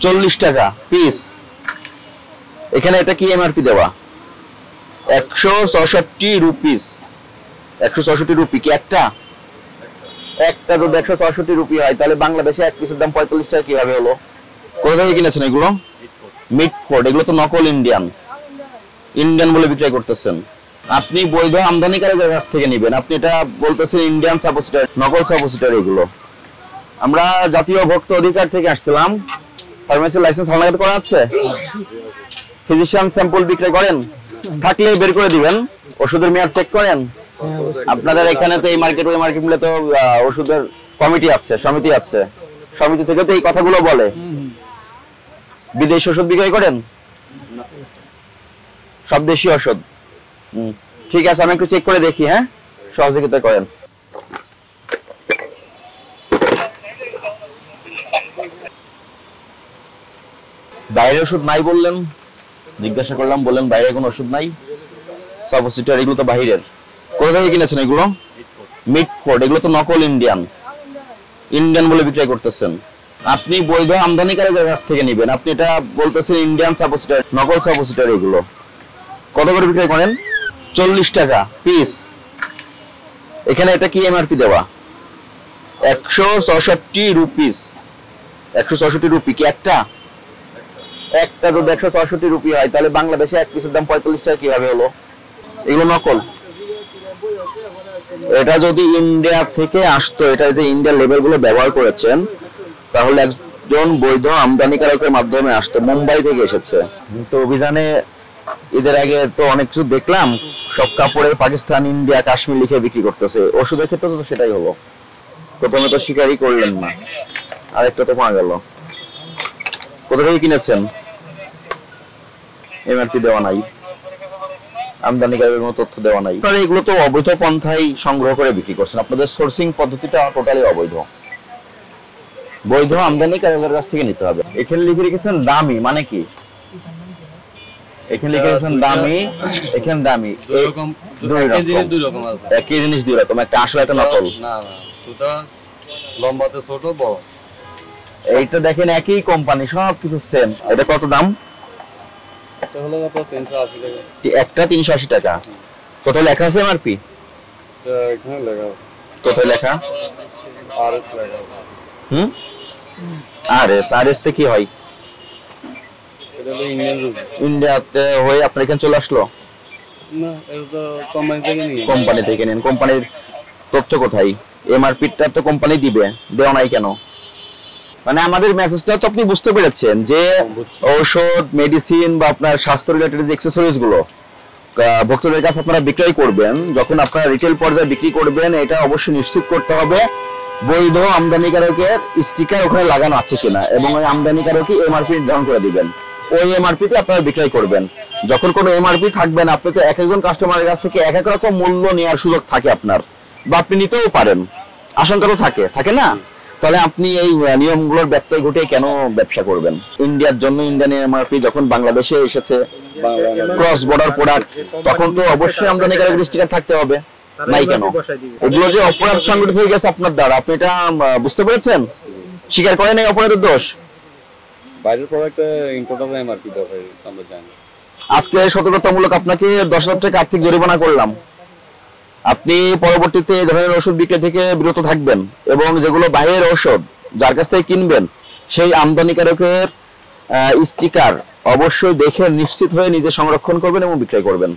40 টাকা পিস। এখানে এটা কি এমআরপি দেওয়া? 166 রুপিস। 166 রুপি কি একটা যদি 166 রুপি হয় তাহলে বাংলাদেশে এক পিসের দাম 45 টাকা কিভাবে হলো? কোথা থেকে কিনেছেন এগুলো? মিটফোর্ড। এগুলো তো নকল ইন্ডিয়ান বলে বিক্রয় করতেছেন। আপনি বৈধ আমদানিকারকের কাছ থেকে নেবেন, আপনি এটা বলতেছেন ইন্ডিয়ান সাপোজিটরি, নকল সাপোজিটরি এগুলো। আমরা জাতীয় ভোক্তা অধিকার থেকে আসছিলাম। ফার্মেসি লাইসেন্স হালনাগাদ করা আছে? ফিজিশিয়ান স্যাম্পল বিক্রয় করেন? থাকলে বের করে দিবেন। ওষুধের মেয়াদ চেক করেন? আপনাদের এখানে তো এই মার্কেট ওই মার্কেট মিলে তো ওষুধের কমিটি আছে, সমিতি আছে, সমিতি থেকে তো এই কথাগুলো বলে। বিদেশি ওষুধ বিক্রয় করেন? সব দেশি ওষুধ। ঠিক আছে, আমি একটু চেক করে দেখি। হ্যাঁ, সহযোগিতা করেন। বাইরের ওষুধ নাই বললেন, জিজ্ঞাসা করলাম, বললেন বাইরে কোনো ওষুধ নাই। সাপোজিটরি এগুলো তো বাইরের। কোথা থেকে কিনেছেন এগুলো? মিটফোর্ড। এগুলো তো নকল ইন্ডিয়ান বলে বিক্রয় করতেছেন। আপনি বৈধ আমদানিকারকের কাছ থেকে নেবেন, আপনি এটা বলতেছেন ইন্ডিয়ান সাপোজিটরি, নকল সাপোজিটরি এগুলো। কত করে বিক্রয় করেন? 40 টাকা পিস। এখানে এটা কি এমআরপি দেওয়া? 166 রুপিস। 166 রুপি কি একটা যদি 166 রুপি হয় তাহলে বাংলাদেশে এক পিসের দাম 45 টাকা কিভাবে হলো? এগুলো নকল। এটা যদি ইন্ডিয়া থেকে আসতো, এটা যে ইন্ডিয়ান লেবেল গুলো ব্যবহার করেছেন, তাহলে একজন বৈধ আমদানিকারকের মাধ্যমে আসতো। মুম্বাই থেকে এসেছে। তো অভিযানে ঈদের আগে তো অনেক কিছু দেখলাম, সব কাপড়ের পাকিস্তান, ইন্ডিয়া, কাশ্মীর লিখে বিক্রি করতেছে। ওষুধের ক্ষেত্রে তো সেটাই হলো। প্রথমে তো স্বীকারই করলেন না, আরেকটা তো পাওয়া গেল। কোথা থেকে কিনেছেন? এমআরপি দেওয়া নাই, আমদানিকারকের কোনো তথ্য দেওয়া নাই। আপনারা এগুলো তো অবৈধ পন্থায় সংগ্রহ করে বিক্রি করছেন। আপনাদের সোর্সিং পদ্ধতিটা টোটালি অবৈধ। বৈধ আমদানিকারকের কাছ থেকে নিতে হবে। এখানে লিখে রেখেছেন দামি, মানে কি? এখানে লিখে রেখেছেন দামি, এখানে দামি। একই জিনিস দুই রকম, একটা আসল একটা নকল। লম্বাতে ছোট বড়। এইটা দেখেন একই কোম্পানি, সবকিছু সেম। এটা কত দাম? একটা 380 টাকা। কোথায় লেখা আছে এমআরপি? কোথায় লেখা? আরএস লেখা। আরএস তে কি হয়? এটা তো ইন্ডিয়াতে হয়ে আপনার এখানে চলে আসলো? না, এটা তো কোম্পানি থেকে নেন। কোম্পানির তথ্য কোথায়? এমআরপিটা তো কোম্পানি দিবে, দেওয়া নাই কেন? মানে আমাদের মেসেজটা তো আপনি বুঝতে পেরেছেন যে ঔষধ, মেডিসিন বা আপনার স্বাস্থ্য রিলেটেড যে অ্যাকসেসরিজ গুলো ভক্তদের কাছে আপনারা বিক্রয় করবেন, যখন আপনারা রিটেল পর্যায়ে বিক্রি করবেন, এটা অবশ্যই নিশ্চিত করতে হবে বৈধ আমদানিকারকের স্টিকার ওখানে লাগানো আছে কিনা, এবং ওই আমদানিকারকই এমআরপি নির্ধারণ করে দিবেন। ওই এমআরপি তে আপনারা বিক্রয় করবেন। যখন কোনো এমআরপি থাকবে না, আপনি তো এক একজন কাস্টমারের কাছ থেকে এক এক রকম মূল্য নেওয়ার সুযোগ থাকে আপনার, বা আপনি নিতেও পারেন, আশঙ্কা তো থাকে না? তাহলে আপনি এই নিয়মগুলোর ব্যত্যয় ঘটে কেন ব্যবসা করবেন? ইন্ডিয়ার জন্য ইন্ডিয়ান এমআরপি যখন বাংলাদেশে এসেছে, ক্রস বর্ডার প্রোডাক্ট, তখন তো অবশ্যই আমদানিকারকের স্টিকার থাকতে হবে। নাই কেন? এগুলো যে অপরাধ সংগঠিত হয়ে গেছে আপনার দ্বারা, আপনি এটা বুঝতে পেরেছেন? স্বীকার করেন এই অপরাধের দোষ? বাইরের প্রোডাক্টে ইম্পোর্ট হবে এমআরপি দেওয়া হয়, আমরা জানি। আজকে সতর্কতামূলক আপনাকে 10,000 টাকা আর্থিক জরিমানা করলাম। আপনি পরবর্তীতে এই ধরনের ওষুধ বিক্রি থেকে বিরত থাকবেন, এবং যেগুলো বাইরের ওষুধ যার কাছ থেকে কিনবেন, সেই আমদানিকারকের স্টিকার অবশ্যই দেখে নিশ্চিত হয়ে নিজে সংরক্ষণ করবেন এবং বিক্রয় করবেন।